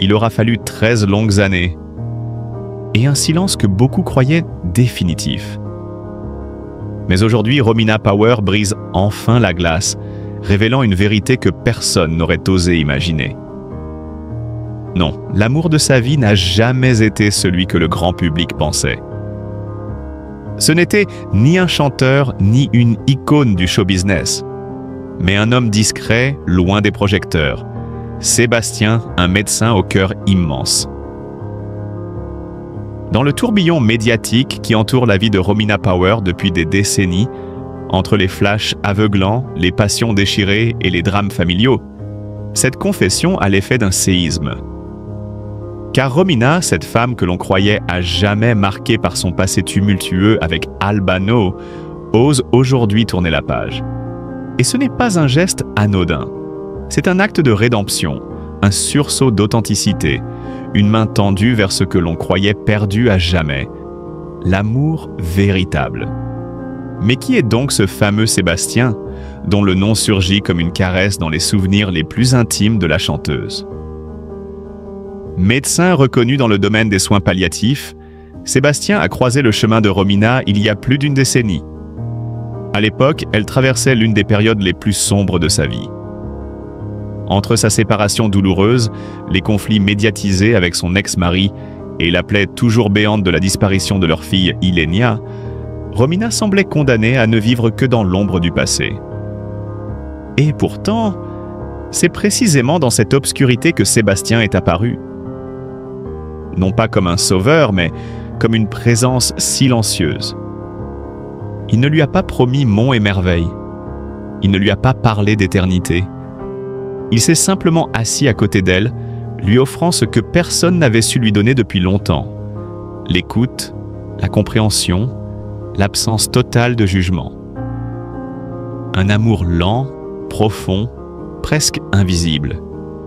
il aura fallu 13 longues années. Et un silence que beaucoup croyaient définitif. Mais aujourd'hui, Romina Power brise enfin la glace, révélant une vérité que personne n'aurait osé imaginer. Non, l'amour de sa vie n'a jamais été celui que le grand public pensait. Ce n'était ni un chanteur, ni une icône du show business, mais un homme discret, loin des projecteurs. Sébastien, un médecin au cœur immense. Dans le tourbillon médiatique qui entoure la vie de Romina Power depuis des décennies, entre les flashs aveuglants, les passions déchirées et les drames familiaux, cette confession a l'effet d'un séisme. Car Romina, cette femme que l'on croyait à jamais marquée par son passé tumultueux avec Albano, ose aujourd'hui tourner la page. Et ce n'est pas un geste anodin. C'est un acte de rédemption, un sursaut d'authenticité, une main tendue vers ce que l'on croyait perdu à jamais, l'amour véritable. Mais qui est donc ce fameux Sébastien, dont le nom surgit comme une caresse dans les souvenirs les plus intimes de la chanteuse? Médecin reconnu dans le domaine des soins palliatifs, Sébastien a croisé le chemin de Romina il y a plus d'une décennie. À l'époque, elle traversait l'une des périodes les plus sombres de sa vie. Entre sa séparation douloureuse, les conflits médiatisés avec son ex-mari et la plaie toujours béante de la disparition de leur fille Ilenia, Romina semblait condamnée à ne vivre que dans l'ombre du passé. Et pourtant, c'est précisément dans cette obscurité que Sébastien est apparu. Non pas comme un sauveur, mais comme une présence silencieuse. Il ne lui a pas promis monts et merveilles. Il ne lui a pas parlé d'éternité. Il s'est simplement assis à côté d'elle, lui offrant ce que personne n'avait su lui donner depuis longtemps. L'écoute, la compréhension, l'absence totale de jugement. Un amour lent, profond, presque invisible.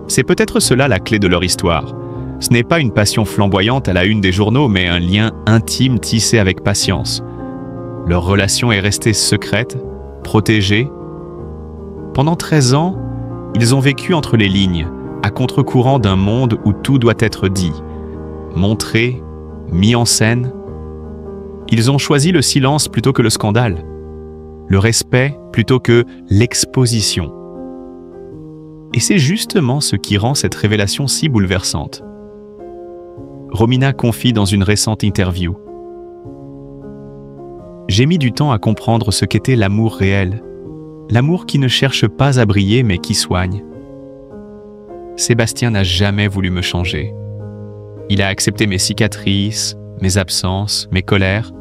C'est peut-être cela la clé de leur histoire. Ce n'est pas une passion flamboyante à la une des journaux, mais un lien intime tissé avec patience. Leur relation est restée secrète, protégée. Pendant 13 ans, ils ont vécu entre les lignes, à contre-courant d'un monde où tout doit être dit, montré, mis en scène. Ils ont choisi le silence plutôt que le scandale, le respect plutôt que l'exposition. Et c'est justement ce qui rend cette révélation si bouleversante. Romina confie dans une récente interview. « J'ai mis du temps à comprendre ce qu'était l'amour réel, l'amour qui ne cherche pas à briller mais qui soigne. Sébastien n'a jamais voulu me changer. Il a accepté mes cicatrices, mes absences, mes colères.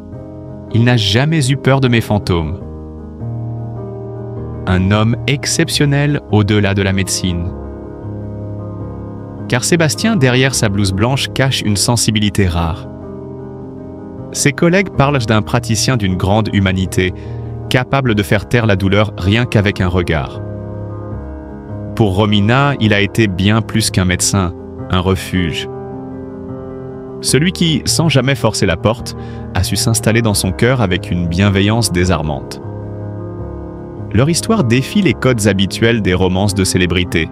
Il n'a jamais eu peur de mes fantômes. Un homme exceptionnel au-delà de la médecine. Car Sébastien, derrière sa blouse blanche, cache une sensibilité rare. Ses collègues parlent d'un praticien d'une grande humanité, capable de faire taire la douleur rien qu'avec un regard. Pour Romina, il a été bien plus qu'un médecin, un refuge. Celui qui, sans jamais forcer la porte, a su s'installer dans son cœur avec une bienveillance désarmante. Leur histoire défie les codes habituels des romances de célébrités.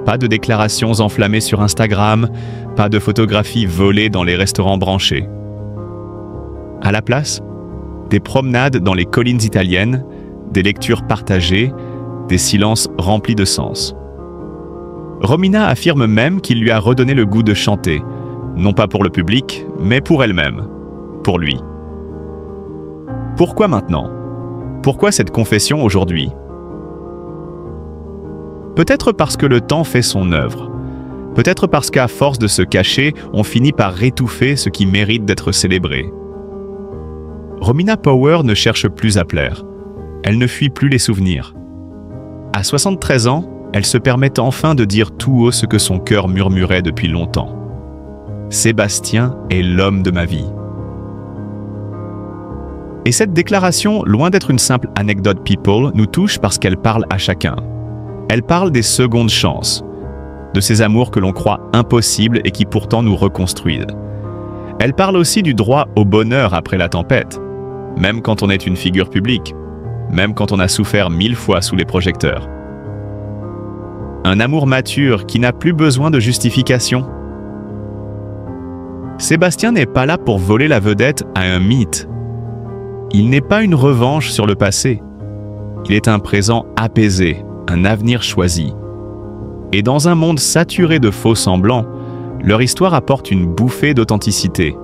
Pas de déclarations enflammées sur Instagram, pas de photographies volées dans les restaurants branchés. À la place, des promenades dans les collines italiennes, des lectures partagées, des silences remplis de sens. Romina affirme même qu'il lui a redonné le goût de chanter, non pas pour le public, mais pour elle-même, pour lui. Pourquoi maintenant? Pourquoi cette confession aujourd'hui? Peut-être parce que le temps fait son œuvre. Peut-être parce qu'à force de se cacher, on finit par étouffer ce qui mérite d'être célébré. Romina Power ne cherche plus à plaire. Elle ne fuit plus les souvenirs. À 73 ans, elle se permet enfin de dire tout haut ce que son cœur murmurait depuis longtemps. Sébastien est l'homme de ma vie. Et cette déclaration, loin d'être une simple anecdote people, nous touche parce qu'elle parle à chacun. Elle parle des secondes chances, de ces amours que l'on croit impossibles et qui pourtant nous reconstruisent. Elle parle aussi du droit au bonheur après la tempête, même quand on est une figure publique, même quand on a souffert 1000 fois sous les projecteurs. Un amour mature qui n'a plus besoin de justification, Sébastien n'est pas là pour voler la vedette à un mythe. Il n'est pas une revanche sur le passé. Il est un présent apaisé, un avenir choisi. Et dans un monde saturé de faux semblants, leur histoire apporte une bouffée d'authenticité.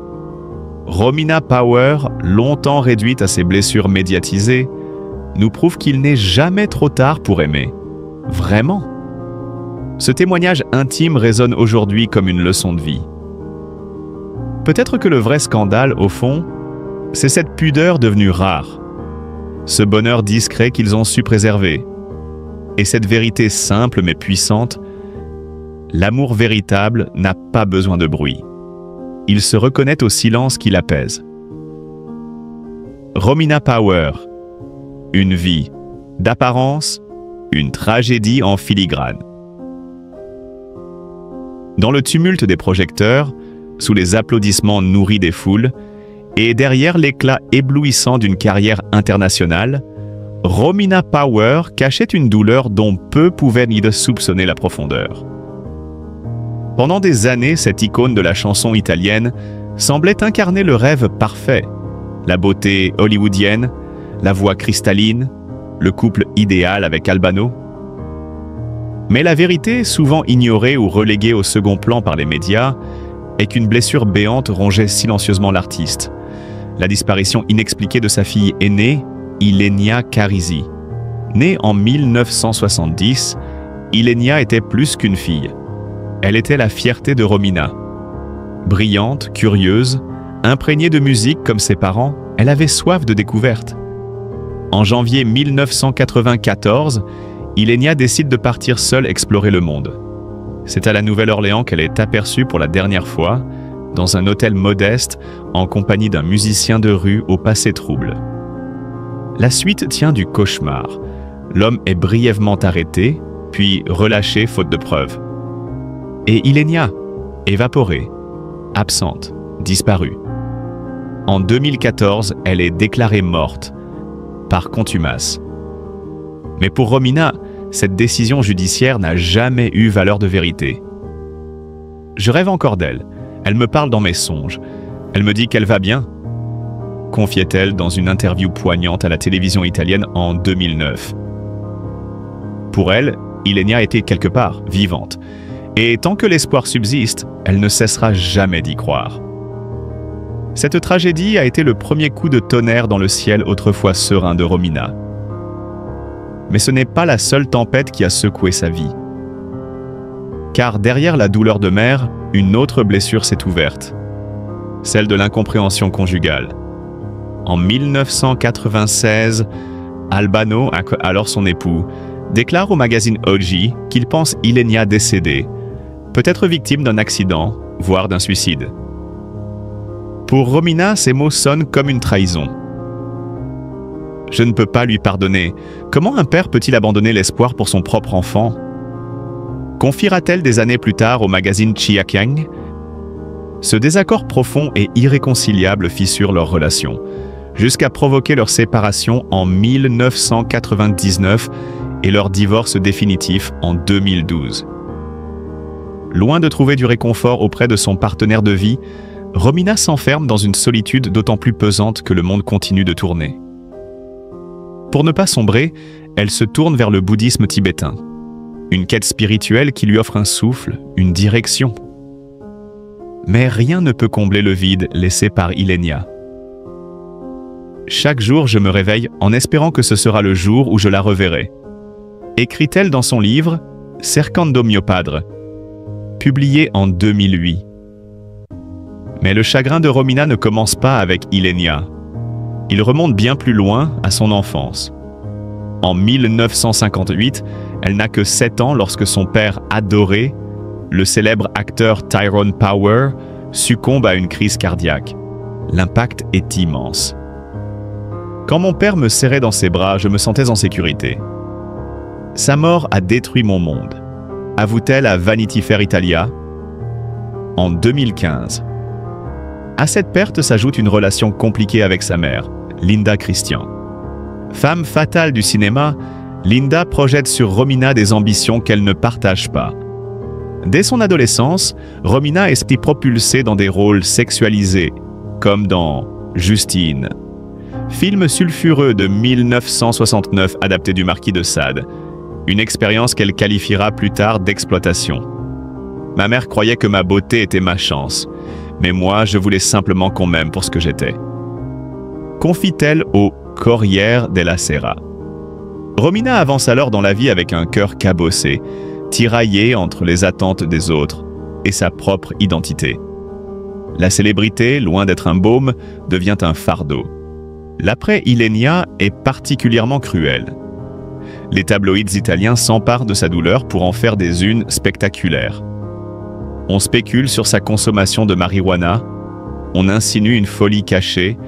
Romina Power, longtemps réduite à ses blessures médiatisées, nous prouve qu'il n'est jamais trop tard pour aimer. Vraiment. Ce témoignage intime résonne aujourd'hui comme une leçon de vie. Peut-être que le vrai scandale, au fond, c'est cette pudeur devenue rare. Ce bonheur discret qu'ils ont su préserver. Et cette vérité simple mais puissante, l'amour véritable n'a pas besoin de bruit. Il se reconnaît au silence qui l'apaise. Romina Power, une vie d'apparence, une tragédie en filigrane. Dans le tumulte des projecteurs, sous les applaudissements nourris des foules, et derrière l'éclat éblouissant d'une carrière internationale, Romina Power cachait une douleur dont peu pouvaient ni de soupçonner la profondeur. Pendant des années, cette icône de la chanson italienne semblait incarner le rêve parfait, la beauté hollywoodienne, la voix cristalline, le couple idéal avec Albano. Mais la vérité, souvent ignorée ou reléguée au second plan par les médias, est qu'une blessure béante rongeait silencieusement l'artiste. La disparition inexpliquée de sa fille aînée, Ilenia Carisi. Née en 1970, Ilenia était plus qu'une fille. Elle était la fierté de Romina. Brillante, curieuse, imprégnée de musique comme ses parents, elle avait soif de découverte. En janvier 1994, Ilenia décide de partir seule explorer le monde. C'est à la Nouvelle-Orléans qu'elle est aperçue pour la dernière fois, dans un hôtel modeste, en compagnie d'un musicien de rue au passé trouble. La suite tient du cauchemar. L'homme est brièvement arrêté, puis relâché faute de preuves. Et Ilenia, évaporée, absente, disparue. En 2014, elle est déclarée morte, par contumace. Mais pour Romina, cette décision judiciaire n'a jamais eu valeur de vérité. Je rêve encore d'elle. Elle me parle dans mes songes. Elle me dit qu'elle va bien, confiait-elle dans une interview poignante à la télévision italienne en 2009. Pour elle, Ilenia était quelque part, vivante. Et tant que l'espoir subsiste, elle ne cessera jamais d'y croire. Cette tragédie a été le premier coup de tonnerre dans le ciel autrefois serein de Romina. Mais ce n'est pas la seule tempête qui a secoué sa vie. Car derrière la douleur de mère, une autre blessure s'est ouverte. Celle de l'incompréhension conjugale. En 1996, Albano, alors son époux, déclare au magazine OG qu'il pense Ilenia décédée, peut-être victime d'un accident, voire d'un suicide. Pour Romina, ces mots sonnent comme une trahison. Je ne peux pas lui pardonner. Comment un père peut-il abandonner l'espoir pour son propre enfant? Confiera-t-elle des années plus tard au magazine Chiakiang? Ce désaccord profond et irréconciliable fissure leur relation, jusqu'à provoquer leur séparation en 1999 et leur divorce définitif en 2012. Loin de trouver du réconfort auprès de son partenaire de vie, Romina s'enferme dans une solitude d'autant plus pesante que le monde continue de tourner. Pour ne pas sombrer, elle se tourne vers le bouddhisme tibétain. Une quête spirituelle qui lui offre un souffle, une direction. Mais rien ne peut combler le vide laissé par Ilenia. Chaque jour, je me réveille en espérant que ce sera le jour où je la reverrai. Écrit-elle dans son livre « Cercando mio padre », publié en 2008. Mais le chagrin de Romina ne commence pas avec Ilenia. Il remonte bien plus loin, à son enfance. En 1958, elle n'a que 7 ans lorsque son père adoré, le célèbre acteur Tyrone Power, succombe à une crise cardiaque. L'impact est immense. Quand mon père me serrait dans ses bras, je me sentais en sécurité. Sa mort a détruit mon monde, avoue-t-elle à Vanity Fair Italia en 2015. À cette perte s'ajoute une relation compliquée avec sa mère, Linda Christian. Femme fatale du cinéma, Linda projette sur Romina des ambitions qu'elle ne partage pas. Dès son adolescence, Romina est propulsée dans des rôles sexualisés, comme dans Justine, film sulfureux de 1969 adapté du Marquis de Sade, une expérience qu'elle qualifiera plus tard d'exploitation. Ma mère croyait que ma beauté était ma chance, mais moi, je voulais simplement qu'on m'aime pour ce que j'étais. Confie-t-elle au Corriere della Sera. Romina avance alors dans la vie avec un cœur cabossé, tiraillé entre les attentes des autres et sa propre identité. La célébrité, loin d'être un baume, devient un fardeau. L'après Illenia est particulièrement cruel. Les tabloïds italiens s'emparent de sa douleur pour en faire des unes spectaculaires. On spécule sur sa consommation de marijuana, on insinue une folie cachée,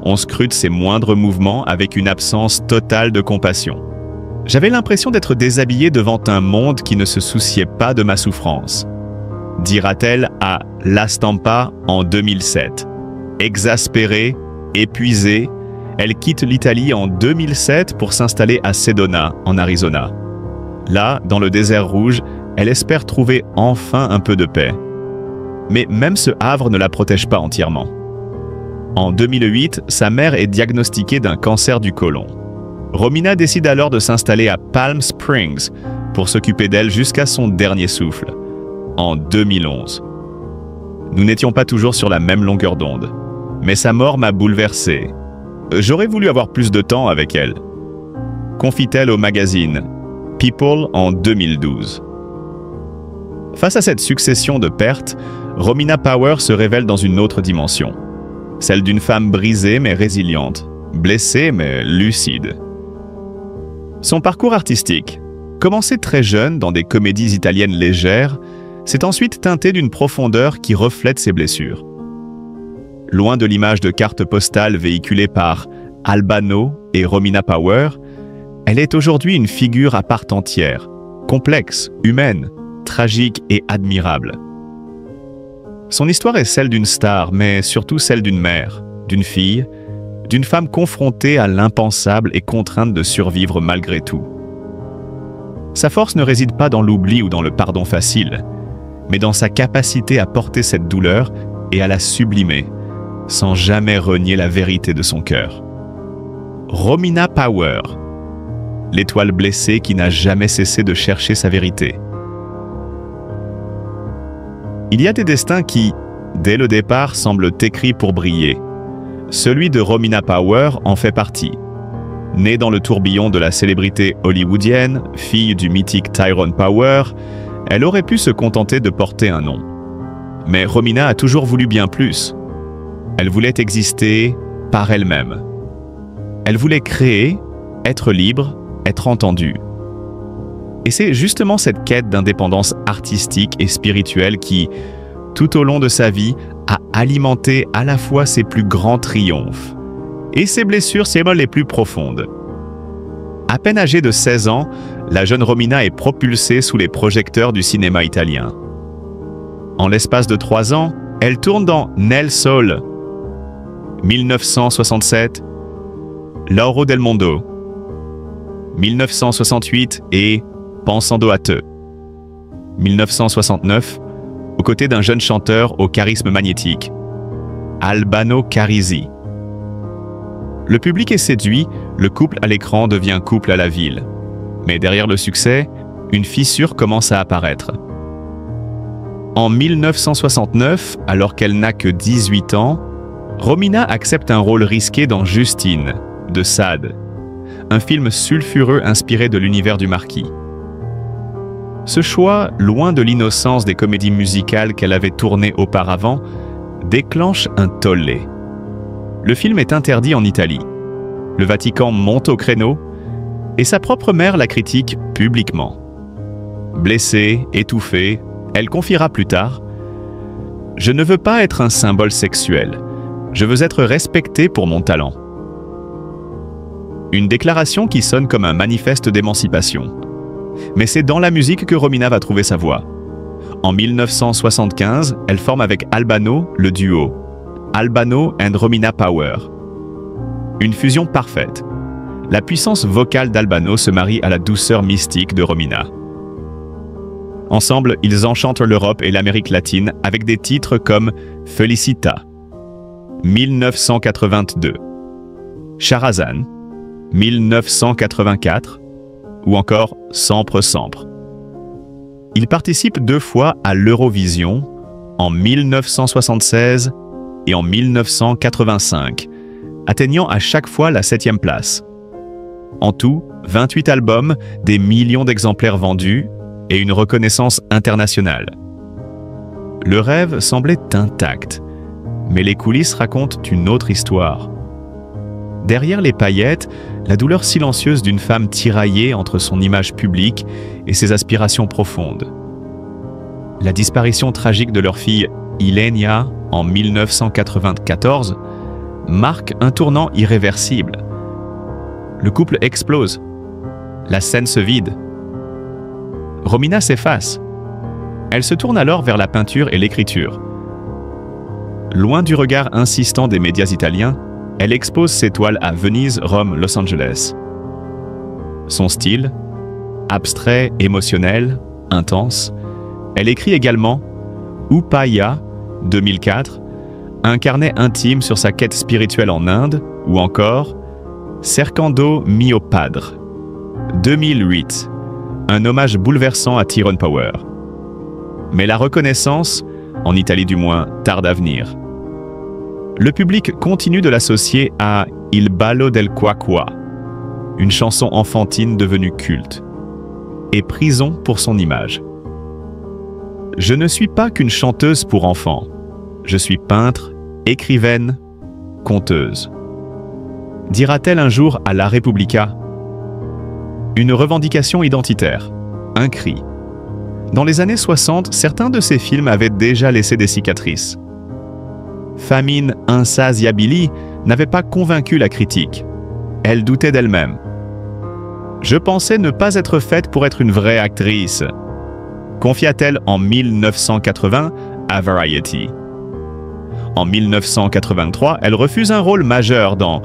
on scrute ses moindres mouvements avec une absence totale de compassion. J'avais l'impression d'être déshabillé devant un monde qui ne se souciait pas de ma souffrance, dira-t-elle à La Stampa en 2007. Exaspérée, épuisée, elle quitte l'Italie en 2007 pour s'installer à Sedona, en Arizona. Là, dans le désert rouge, elle espère trouver enfin un peu de paix. Mais même ce havre ne la protège pas entièrement. En 2008, sa mère est diagnostiquée d'un cancer du côlon. Romina décide alors de s'installer à Palm Springs pour s'occuper d'elle jusqu'à son dernier souffle, en 2011. Nous n'étions pas toujours sur la même longueur d'onde, mais sa mort m'a bouleversé. J'aurais voulu avoir plus de temps avec elle. Confie-t-elle au magazine People en 2012. Face à cette succession de pertes, Romina Power se révèle dans une autre dimension. Celle d'une femme brisée mais résiliente, blessée mais lucide. Son parcours artistique, commencé très jeune dans des comédies italiennes légères, s'est ensuite teinté d'une profondeur qui reflète ses blessures. Loin de l'image de carte postale véhiculée par Albano et Romina Power, elle est aujourd'hui une figure à part entière, complexe, humaine, tragique et admirable. Son histoire est celle d'une star, mais surtout celle d'une mère, d'une fille, d'une femme confrontée à l'impensable et contrainte de survivre malgré tout. Sa force ne réside pas dans l'oubli ou dans le pardon facile, mais dans sa capacité à porter cette douleur et à la sublimer, sans jamais renier la vérité de son cœur. Romina Power, l'étoile blessée qui n'a jamais cessé de chercher sa vérité. Il y a des destins qui, dès le départ, semblent écrits pour briller. Celui de Romina Power en fait partie. Née dans le tourbillon de la célébrité hollywoodienne, fille du mythique Tyrone Power, elle aurait pu se contenter de porter un nom. Mais Romina a toujours voulu bien plus. Elle voulait exister par elle-même. Elle voulait créer, être libre, être entendue. Et c'est justement cette quête d'indépendance artistique et spirituelle qui, tout au long de sa vie, a alimenté à la fois ses plus grands triomphes et ses blessures, ses molles les plus profondes. À peine âgée de 16 ans, la jeune Romina est propulsée sous les projecteurs du cinéma italien. En l'espace de 3 ans, elle tourne dans Nel Sole, 1967, Lauro del Mondo, 1968 et Pensando a te, 1969, aux côtés d'un jeune chanteur au charisme magnétique, Albano Carisi. Le public est séduit, le couple à l'écran devient couple à la ville. Mais derrière le succès, une fissure commence à apparaître. En 1969, alors qu'elle n'a que 18 ans, Romina accepte un rôle risqué dans Justine, de Sade, un film sulfureux inspiré de l'univers du Marquis. Ce choix, loin de l'innocence des comédies musicales qu'elle avait tournées auparavant, déclenche un tollé. Le film est interdit en Italie. Le Vatican monte au créneau et sa propre mère la critique publiquement. Blessée, étouffée, elle confiera plus tard « Je ne veux pas être un symbole sexuel. Je veux être respectée pour mon talent. » Une déclaration qui sonne comme un manifeste d'émancipation. Mais c'est dans la musique que Romina va trouver sa voix. En 1975, elle forme avec Albano le duo Albano and Romina Power. Une fusion parfaite. La puissance vocale d'Albano se marie à la douceur mystique de Romina. Ensemble, ils enchantent l'Europe et l'Amérique latine avec des titres comme Felicita, 1982, Charazane, 1984, ou encore Sempre Sempre. Ils participent 2 fois à l'Eurovision, en 1976 et en 1985, atteignant à chaque fois la 7e place. En tout, 28 albums, des millions d'exemplaires vendus et une reconnaissance internationale. Le rêve semblait intact, mais les coulisses racontent une autre histoire. Derrière les paillettes, la douleur silencieuse d'une femme tiraillée entre son image publique et ses aspirations profondes. La disparition tragique de leur fille Ilenia en 1994 marque un tournant irréversible. Le couple explose. La scène se vide. Romina s'efface. Elle se tourne alors vers la peinture et l'écriture. Loin du regard insistant des médias italiens, elle expose ses toiles à Venise, Rome, Los Angeles. Son style, abstrait, émotionnel, intense, elle écrit également Upaya, 2004, un carnet intime sur sa quête spirituelle en Inde, ou encore Cercando mio padre, 2008, un hommage bouleversant à Tyrone Power. Mais la reconnaissance, en Italie du moins, tarde à venir. Le public continue de l'associer à Il ballo del Quaqua, une chanson enfantine devenue culte, et prison pour son image. Je ne suis pas qu'une chanteuse pour enfants. Je suis peintre, écrivaine, conteuse. Dira-t-elle un jour à La Repubblica? Une revendication identitaire, un cri. Dans les années 60, certains de ces films avaient déjà laissé des cicatrices. Famine Insatiabili n'avait pas convaincu la critique. Elle doutait d'elle-même. Je pensais ne pas être faite pour être une vraie actrice, confia-t-elle en 1980 à Variety. En 1983, elle refuse un rôle majeur dans